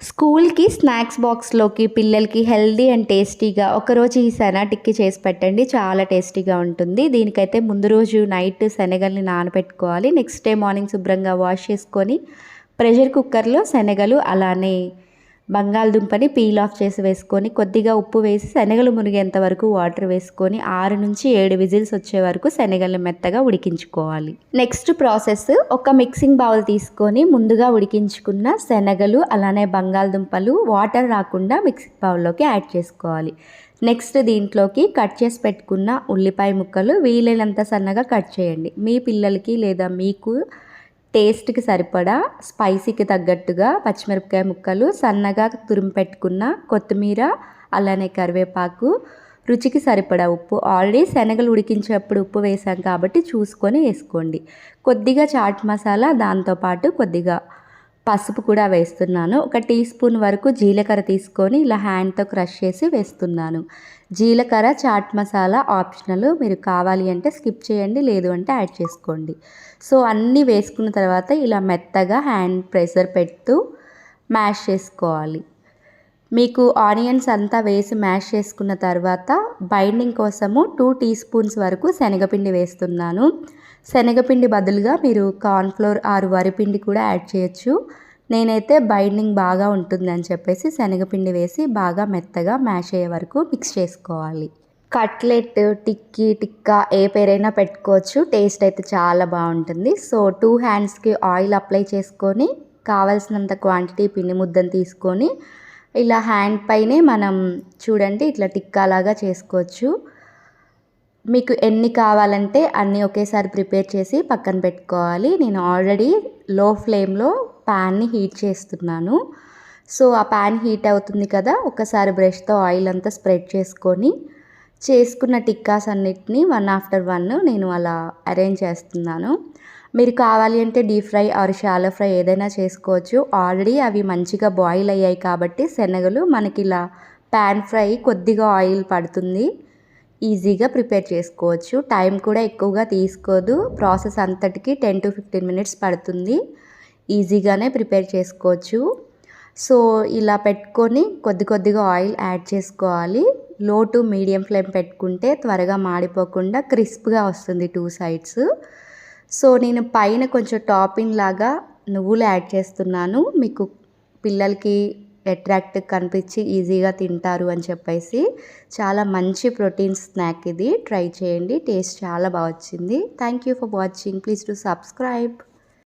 స్కూల్‌కి స్నాక్స్ బాక్స్‌లోకి పిల్లలకి హెల్తీ అండ్ టేస్టీగా ఒకరోజు ఈ శనా టిక్కీ చేసి పెట్టండి. చాలా టేస్టీగా ఉంటుంది. దీనికైతే ముందు రోజు నైట్ శనగల్ని నానబెట్టుకోవాలి. నెక్స్ట్ డే మార్నింగ్ శుభ్రంగా వాష్ చేసుకొని ప్రెషర్ కుక్కర్‌లో శనగలు అలానే బంగాళదుంపని పీల్ ఆఫ్ చేసి వేసుకొని కొద్దిగా ఉప్పు వేసి శనగలు మునిగేంత వరకు వాటర్ వేసుకొని 6-7 విజిల్స్ వచ్చే వరకు శనగలు మెత్తగా ఉడికించుకోవాలి. నెక్స్ట్ ప్రాసెస్ ఒక మిక్సింగ్ బౌల్ తీసుకొని ముందుగా ఉడికించుకున్న శనగలు అలానే బంగాళదుంపలు వాటర్ రాకుండా మిక్సింగ్ బౌల్లోకి యాడ్ చేసుకోవాలి. నెక్స్ట్ దీంట్లోకి కట్ చేసి పెట్టుకున్న ఉల్లిపాయ ముక్కలు వీలైనంత సన్నగా కట్ చేయండి. మీ పిల్లలకి లేదా మీకు టేస్ట్కి సరిపడా స్పైసీకి తగ్గట్టుగా పచ్చిమిరపకాయ ముక్కలు సన్నగా తురిమి పెట్టుకున్న కొత్తిమీర అలానే కరివేపాకు రుచికి సరిపడా ఉప్పు ఆల్రెడీ శనగలు ఉడికించేటప్పుడు ఉప్పు వేసాం కాబట్టి చూసుకొని వేసుకోండి. కొద్దిగా చాట్ మసాలా దాంతోపాటు కొద్దిగా పసుపు కూడా వేస్తున్నాను. ఒక టీ స్పూన్ వరకు జీలకర్ర తీసుకొని ఇలా హ్యాండ్తో క్రష్ చేసి వేస్తున్నాను. జీలకర్ర చాట్ మసాలా ఆప్షనల్, మీరు కావాలి అంటే స్కిప్ చేయండి, లేదు అంటే యాడ్ చేసుకోండి. సో అన్నీ వేసుకున్న తర్వాత ఇలా మెత్తగా హ్యాండ్ ప్రెషర్ పెడుతూ మ్యాష్ చేసుకోవాలి. మీకు ఆనియన్స్ అంతా వేసి మ్యాష్ చేసుకున్న తర్వాత బైండింగ్ కోసము 2 టీ స్పూన్స్ వరకు శనగపిండి వేస్తున్నాను. శనగపిండి బదులుగా మీరు కార్న్ఫ్లోర్ ఆర్ వరిపిండి కూడా యాడ్ చేయొచ్చు. నేనైతే బైండింగ్ బాగా ఉంటుందని చెప్పేసి శనగపిండి వేసి బాగా మెత్తగా మ్యాష్ అయ్యే వరకు మిక్స్ చేసుకోవాలి. కట్లెట్, టిక్కీ, టిక్కా ఏ పేరైనా పెట్టుకోవచ్చు. టేస్ట్ అయితే చాలా బాగుంటుంది. సో 2 హ్యాండ్స్కి ఆయిల్ అప్లై చేసుకొని కావాల్సినంత క్వాంటిటీ పిండి ముద్దను తీసుకొని ఇలా హ్యాండ్ పైనే మనం చూడండి ఇట్లా టిక్కాలాగా చేసుకోవచ్చు. మీకు ఎన్ని కావాలంటే అన్నీ ఒకేసారి ప్రిపేర్ చేసి పక్కన పెట్టుకోవాలి. నేను ఆల్రెడీ లో ఫ్లేమ్లో ప్యాన్ని హీట్ చేస్తున్నాను. సో ఆ ప్యాన్ హీట్ అవుతుంది కదా, ఒకసారి బ్రష్తో ఆయిల్ అంతా స్ప్రెడ్ చేసుకొని చేసుకున్న టిక్కాస్ అన్నిటినీ వన్ ఆఫ్టర్ వన్ నేను అలా అరేంజ్ చేస్తున్నాను. మీరు కావాలి అంటే deep fry or shallow fry ఏదైనా చేసుకోవచ్చు. ఆల్రెడీ అవి మంచిగా బాయిల్ అయ్యాయి కాబట్టి శనగలు మనకి ఇలా ప్యాన్ ఫ్రై కొద్దిగా ఆయిల్ పడుతుంది, ఈజీగా ప్రిపేర్ చేసుకోవచ్చు. టైం కూడా ఎక్కువగా తీసుకోదు. ప్రాసెస్ అంతటికి 10-15 మినిట్స్ పడుతుంది. ఈజీగానే ప్రిపేర్ చేసుకోవచ్చు. సో ఇలా పెట్టుకొని కొద్దిగా ఆయిల్ యాడ్ చేసుకోవాలి. లో టు మీడియం ఫ్లేమ్ పెట్టుకుంటే త్వరగా మాడిపోకుండా క్రిస్ప్గా వస్తుంది 2 సైడ్స్. సో నేను పైన కొంచెం టాపింగ్ లాగా నువ్వులు యాడ్ చేస్తున్నాను. మీకు పిల్లలకి అట్రాక్ట్ కనిపించి ఈజీగా తింటారు అని చెప్పేసి. చాలా మంచి ప్రోటీన్ స్నాక్ ఇది, ట్రై చేయండి. టేస్ట్ చాలా బాగా వచ్చింది. Thank you for watching. Please to subscribe.